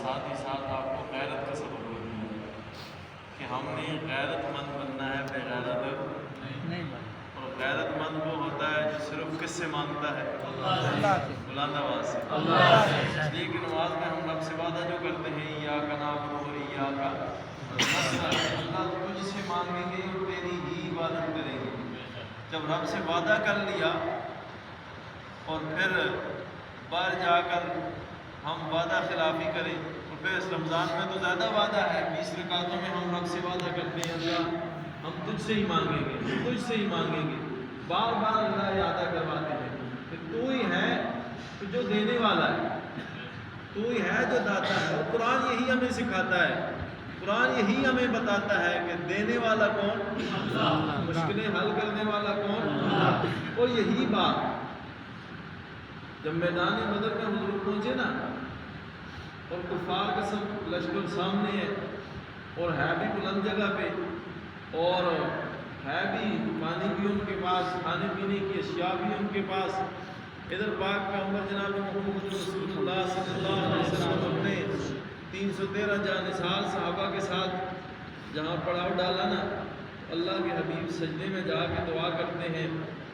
ساتھ ہی ساتھ آپ کو غیرت کا سبب بننا ہے کہ ہم نے غیرت مند بننا ہے، بے غیرت نہیں بننا۔ اور غیرت مند وہ ہوتا ہے جو صرف کس سے مانگتا ہے؟ اللہ سے، بلند آواز سے، اللہ سے۔ اس لیے کہ نماز میں ہم رب سے وعدہ جو کرتے ہیں ایاک نعبد و ایاک نستعین، اللہ تجھ سے مانگیں گے اور تیری ہی عبادت کریں گے۔ جب رب سے وعدہ کر لیا اور پھر باہر جا کر ہم وعدہ خلافی کریں، اور پھر اس رمضان میں تو زیادہ وعدہ ہے، 20 رکعتوں میں ہم رب سے وعدہ کرتے ہیں اللہ ہم تجھ سے ہی مانگیں گے، تجھ سے ہی مانگیں گے، بار بار اللہ یادہ کرواتے ہیں کہ تو ہی ہے جو دینے والا ہے، تو ہی ہے جو داتا ہے۔ اور قرآن یہی ہمیں سکھاتا ہے، قرآن یہی ہمیں بتاتا ہے کہ دینے والا کون؟ اللہ۔ مشکلیں حل کرنے والا کون؟ اللہ۔ اور یہی بات جب میدان بدر میں حضور پہنچے نا اور کفار کا سب لشکر سامنے ہے اور ہے بھی بلند جگہ پہ اور ہے بھی پانی بھی ان کے پاس، کھانے پینے کی اشیاء بھی ان کے پاس، ادھر پاک پیغمبر جناب محمد رسول اللہ صلی اللہ علیہ وسلم اپنے 313 جانثار صحابہ کے ساتھ جہاں پڑاؤ ڈالا نا، اللہ کے حبیب سجدے میں جا کے دعا کرتے ہیں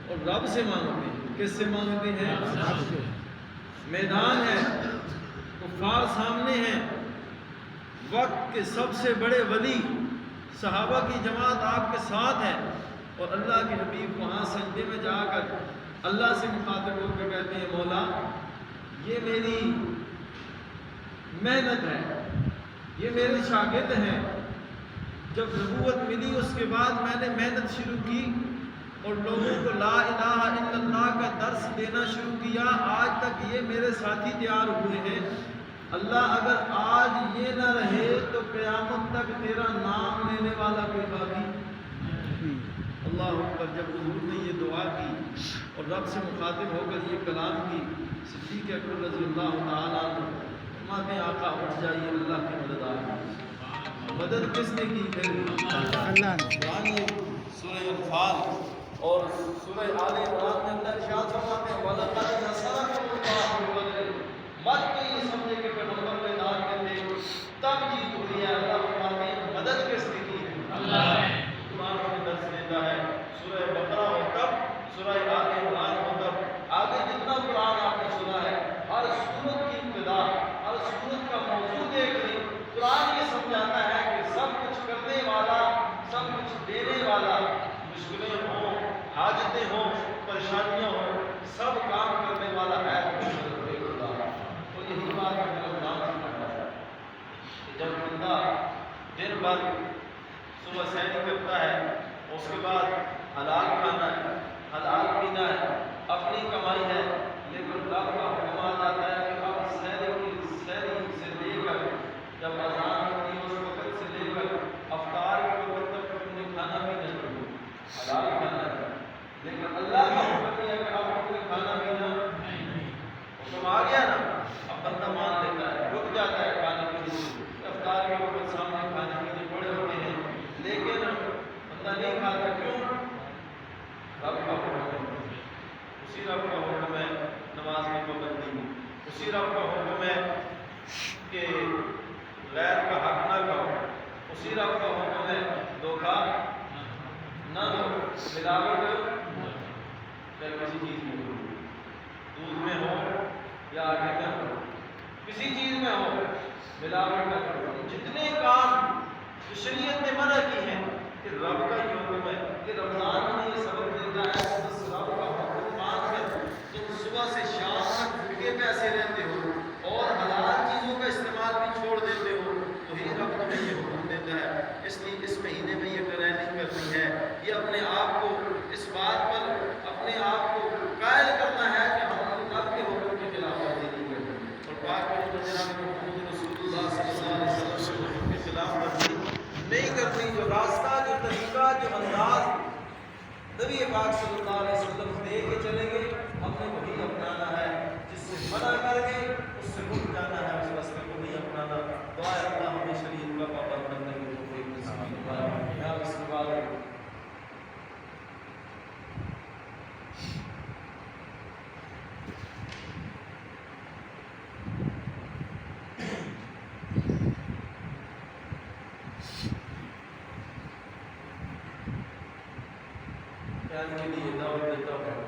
اور رب سے مانگتے ہیں۔ کس سے مانگتے ہیں؟ رب سے۔ میدان ہے، کفار سامنے ہیں، وقت کے سب سے بڑے ولی صحابہ کی جماعت آپ کے ساتھ ہے اور اللہ کے حبیب وہاں سجدے میں جا کر اللہ سے مخاطب ہو کے کہتے ہیں مولا یہ میری محنت ہے، یہ میرے شاگرد ہیں، جب نبوت ملی اس کے بعد میں نے محنت شروع کی اور لوگوں کو لا الہ الا اللہ کا درس دینا شروع کیا، آج تک یہ میرے ساتھی تیار ہوئے ہیں، اللہ اگر آج یہ نہ رہے تو قیامت تک تیرا نام لینے والا کوئی باقی اللہ اکبر۔ جب حضور نے یہ دعا کی اور رب سے مخاطب ہو کر یہ کلام کی، صدیق اکبر رضی اللہ تعالیٰ عنہ فرماتے ہیں آقا اٹھ جائیے، اللہ کی مدد آ گئی۔ مدد کس نے کی؟ پھر اللہ نے۔ قرآن یہ سورہ انفال اور سورہ آل عمران کے اندر ارشاد فرماتے ہیں وَلَقَدْ نَصَرَكُمُ اللَّهُ بِبَدْرٍ، مت کہ یہ سمجھے کہ پیغمبر میدان میں تھے تب جیت ہوئی ہے، اللہ فرماتے ہیں مدد کس نے کی ہے؟ اللہ نے۔ قرآن ہمیں درس دیتا ہے، سورہ بقرہ ہو تب، سورہ آل عمران ہو تب، آگے جتنا قرآن آپ نے سنا ہے ہر سورت کی ابتدا، ہر سورت کا موضوع دیکھ لیں، قرآن یہ سمجھاتا ہے کہ سب کچھ کرنے والا، سب کچھ دینے والا، مشکلیں ہوں، حاجتیں ہوں، پریشانیاں ہوں، سب کام کرنے والا ہے خدا۔ تو یہی بات ہمیں رمضان سے پڑھتا ہے کہ جب بندہ دن بھر صبح سحری کرتا ہے، اس کے بعد حلال کھانا ہے، حلال پینا ہے، اپنی کمائی ہے، لیکن رب کا حکم آ جاتا ہے کہ اب سحری سے لے کر جب اذان ہوتی ہے اس وقت سے لے کر افطار کے وقت تک تم نے کھانا پینا نہیں، حلال کھانا ہے، لیکن اللہ کا حکم یہ ہے کہ اب تم نے کھانا پینا نہیں۔ حکم آ گیا نا، اب بندہ مان لیتا ہے، رک جاتا ہے کھانے پینے سے، افطار کے وقت سامنے کھانے پینے پڑے ہوتے ہیں لیکن بندہ نہیں کھاتا، کیوں؟ رب کا حکم ہے، اسی رب کا حکم ہے نماز کی پابندی، اسی رب کا حکم ہے کہ غیر کا حق نہ کھاؤ، اسی رب کا حکم ہے دھوکہ نہ دو، ملاوٹ پھر کسی چیز میں ہو، دودھ میں ہو یا آٹے میں ہو، کسی چیز میں ہو ملاوٹ نہ کرو۔ جتنے کام جو شریعت نے منع کی ہیں کہ رب کا یہ حکم ہے کہ رمضان میں یہ سبق دیتا ہے کہ بس رب کا حکم مان کر تم صبح سے شام تک بھوکے پیسے رہتے ہو اور حلال چیزوں کا استعمال بھی چھوڑ دیتے ہو، وہی رب تمہیں یہ حکم دیتا ہے۔ اس لیے اس مہینے میں یہ کریں نہیں کرنی ہے، یہ اپنے آپ کو اس بات پر اپنے آپ کو قائل کرنا ہے کہ ہم رب کے حکم کی خلاف ورزی نہیں کرتے اور پاک پیغمبر جناب محمد رسول اللہ صلی اللہ علیہ وسلم کے حکم کی خلاف ورزی نہیں کرتی۔ جو راستہ، جو طریقہ، جو انداز نبی پاک صلی اللہ علیہ وسلم دے کے چلیں گے ہم نے وہی اپنانا ہے، جس سے منع کر کے اس سے رک جانا ہے، اس راستے کو نہیں اپنانا۔ دعا ہے اللہ ہمیں شریعت کا پابند بننے کی توفیق نصیب فرمائے۔ یا اس کے بعد خیال کے لیے دعوت دیتا ہوں.